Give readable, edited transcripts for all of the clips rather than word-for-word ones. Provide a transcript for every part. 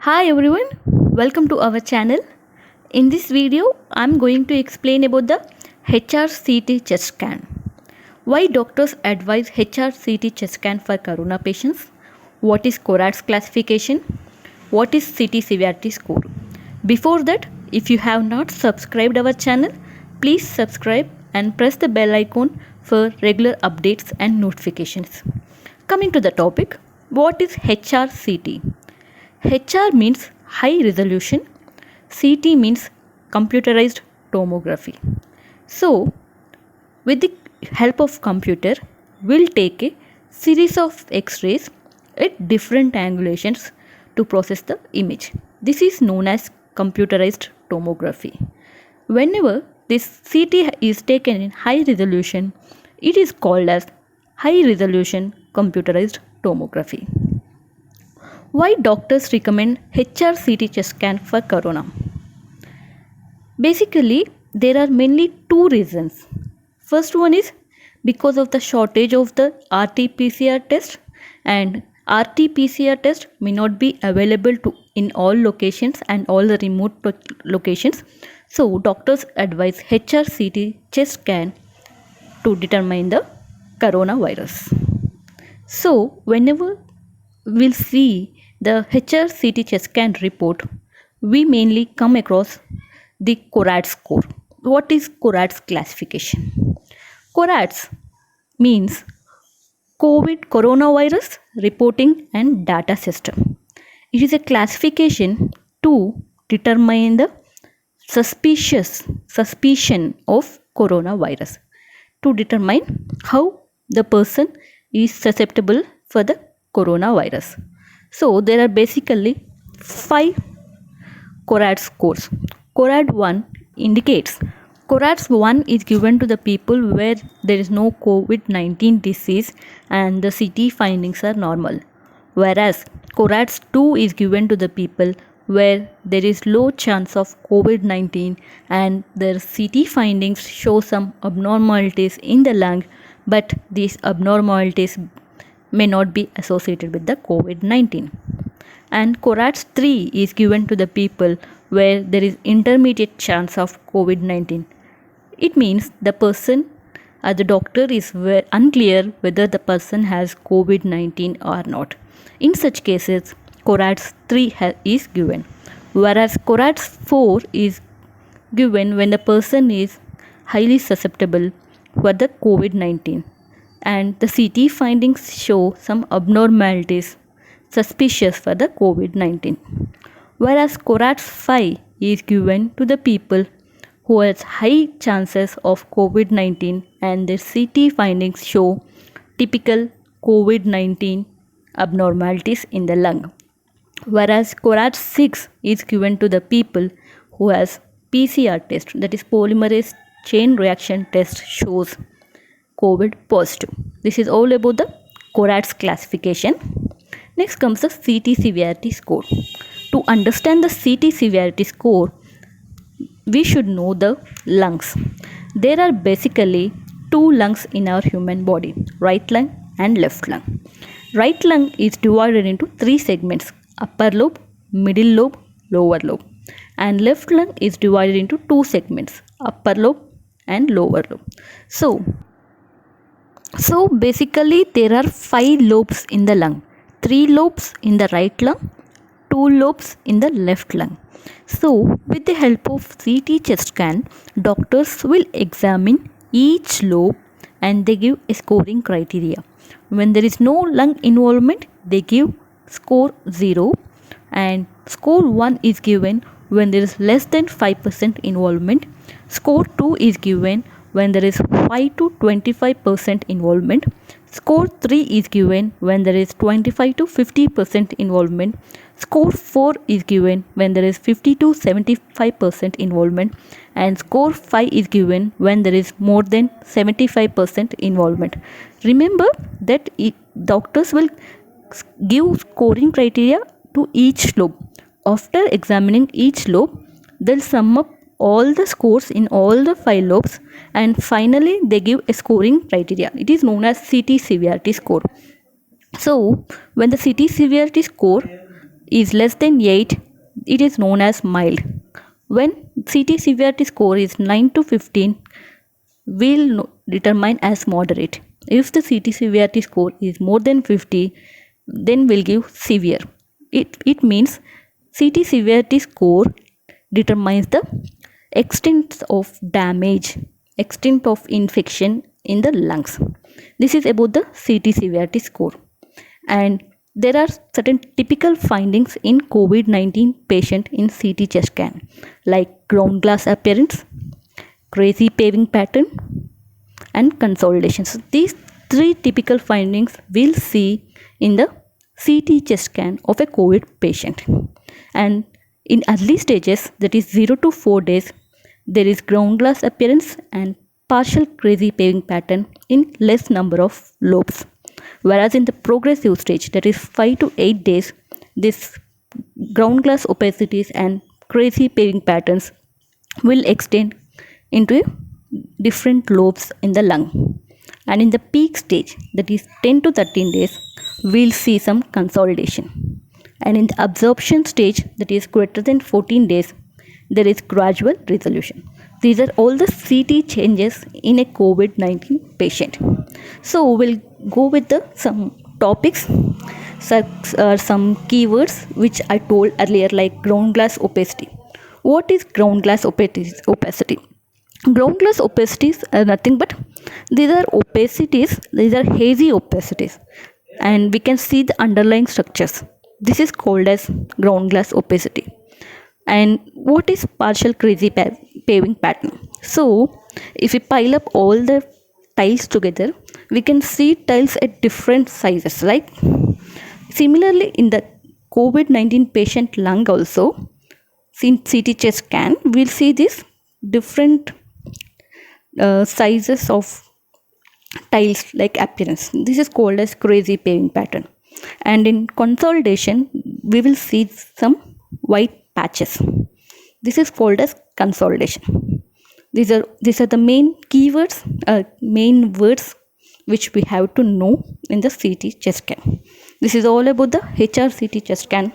Hi everyone, welcome to our channel. In this video, I'm going to explain about the HRCT chest scan. Why doctors advise HRCT chest scan for corona patients? What is CORAD's classification? What is CT severity score? Before that, if you have not subscribed our channel, please subscribe and press the bell icon for regular updates and notifications. Coming to the topic, what is HRCT? HR means high resolution, CT means computerized tomography. So, with the help of computer, we'll take a series of X-rays at different angulations to process the image. This is known as computerized tomography. Whenever this CT is taken in high resolution, it is called as high resolution computerized tomography. Why doctors recommend HRCT chest scan for corona? Basically, there are mainly two reasons. First one is because of the shortage of the RT-PCR test, and RT-PCR test may not be available in all locations and all the remote locations. So doctors advise HRCT chest scan to determine the coronavirus. So whenever we'll see the HRCT chest scan report, we mainly come across the CORAD score. What is CORAD's classification? CORAD's means COVID Coronavirus Reporting and Data System. It is a classification to determine the suspicion of coronavirus, to determine how the person is susceptible for the coronavirus. So there are basically 5 CORAD scores. CORAD 1 indicates CORAD 1 is given to the people where there is no COVID-19 disease and the CT findings are normal, whereas CORAD 2 is given to the people where there is low chance of COVID-19 and their CT findings show some abnormalities in the lung, but these abnormalities may not be associated with the COVID-19. And CORAD 3 is given to the people where there is intermediate chance of COVID-19. It means the person or the doctor is unclear whether the person has COVID-19 or not. In such cases, CORAD 3 is given, whereas CORAD 4 is given when the person is highly susceptible for the COVID-19 and the CT findings show some abnormalities suspicious for the COVID-19. Whereas CORAD 5 is given to the people who has high chances of COVID-19 and their CT findings show typical COVID-19 abnormalities in the lung. Whereas CORAD 6 is given to the people who has PCR test, that is polymerase chain reaction test, shows COVID positive. This is all about the CORAD's classification. Next comes the CT severity score. To understand the CT severity score, we should know the lungs. There are basically 2 lungs in our human body, right lung and left lung. Right lung is divided into 3 segments, upper lobe, middle lobe, lower lobe. And left lung is divided into 2 segments, upper lobe and lower lobe. So basically there are 5 lobes in the lung, 3 lobes in the right lung, 2 lobes in the left lung. So with the help of CT chest scan, doctors will examine each lobe and they give a scoring criteria. When there is no lung involvement, they give score 0, and score 1 is given when there is less than 5% involvement. Score 2 is given when there is 5 to 25% involvement. Score 3 is given when there is 25 to 50% involvement. Score 4 is given when there is 50 to 75% involvement, and score 5 is given when there is more than 75% involvement. Remember that doctors will give scoring criteria to each lobe. After examining each lobe, they'll sum up all the scores in all the 5 lobes and finally they give a scoring criteria. It is known as CT severity score. So when the CT severity score is less than 8, it is known as mild. When CT severity score is 9 to 15, we'll determine as moderate. If the CT severity score is more than 50, then we'll give severe. It means CT severity score determines the extent of damage, extent of infection in the lungs. This is about the CT severity score. And there are certain typical findings in COVID-19 patient in CT chest scan, like ground glass appearance, crazy paving pattern, and consolidation. So these three typical findings we'll see in the CT chest scan of a COVID patient. And in early stages, that is 0 to 4 days, there is ground glass appearance and partial crazy paving pattern in less number of lobes. Whereas in the progressive stage, that is 5 to 8 days, this ground glass opacities and crazy paving patterns will extend into different lobes in the lung. And in the peak stage, that is 10 to 13 days, we'll see some consolidation. And in the absorption stage, that is greater than 14 days, there is gradual resolution. These are all the CT changes in a COVID-19 patient. So we'll go with some topics, some keywords which I told earlier, like ground glass opacity. What is ground glass opacity? Ground glass opacities are nothing but these are opacities, these are hazy opacities, and we can see the underlying structures. This is called as ground glass opacity. And what is partial crazy paving pattern? So if we pile up all the tiles together, we can see tiles at different sizes, right? Similarly, in the COVID-19 patient lung also, in CT chest scan, we'll see these different sizes of tiles like appearance. This is called as crazy paving pattern. And in consolidation, we will see some white patches. This is called as consolidation. These are the main keywords, main words which we have to know in the CT chest scan. This is all about the HRCT chest scan.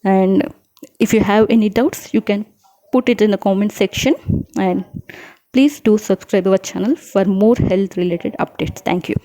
And if you have any doubts, you can put it in the comment section, and please do subscribe our channel for more health related updates. Thank you.